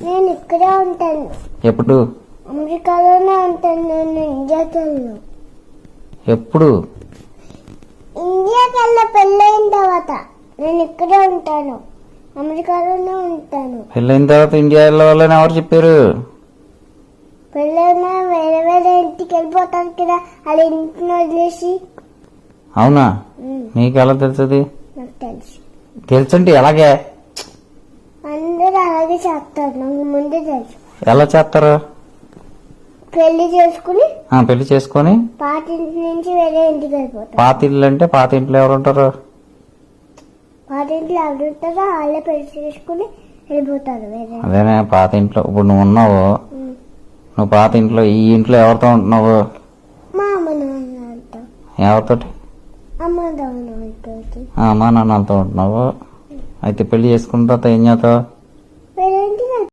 నేను ఇక్కడే ఉంటాను. ఎప్పుడు? అమెరికాలోనే ఉంటాను. నేను ఇండియాకి వెళ్ళను. ఎప్పుడు? ఇండియాకి వెళ్ళ పెళ్ళైన తర్వాత నేను ఇక్కడే ఉంటాను. అమెరికాలోనే ఉంటాను. పెళ్ళైన తర్వాత ఇండియా వెళ్ళవాలని ఎవరు చెప్పారు? పెళ్ళైనా వేరే వేరే ఇంటికి వెళ్ళిపోతాను కదా, అలా ఇంటిని వదిలేసి. అవునా? నీకు ఎలా తెలుస్తుంది? నాకు తెలుసు. తెలుసంటే ఎలాగే? అందరూ అలాగే చేస్తారు, నాకు ముందే తెలుసు. ఎలా చేస్తారు? పెళ్లి చేసుకుని పెళ్లి చేసుకొని పాత ఇంటి నుంచి వేరే ఇంటికి వెళ్ళిపోతారు. పాత ఇల్లు అంటే పాత ఇంట్లో ఎవరు ఉంటారు? పాత ఇంట్లో ఎవరు ఉంటారో వాళ్ళే పెళ్లి చేసుకుని వెళ్ళిపోతారు వేరే. అదేనే పాత ఇంట్లో. ఇప్పుడు నువ్వు ఉన్నావు, నువ్వు పాత ఇంట్లో, ఈ ఇంట్లో ఎవరితో ఉంటున్నావు? మా అమ్మ నాన్నతో. ఎవరితోటి? అమ్మ నాన్నతో. అమ్మా నాన్నలతో ఉంటున్నావు. అయితే పెళ్లి చేసుకున్న తర్వాత ఏం చేస్తావు?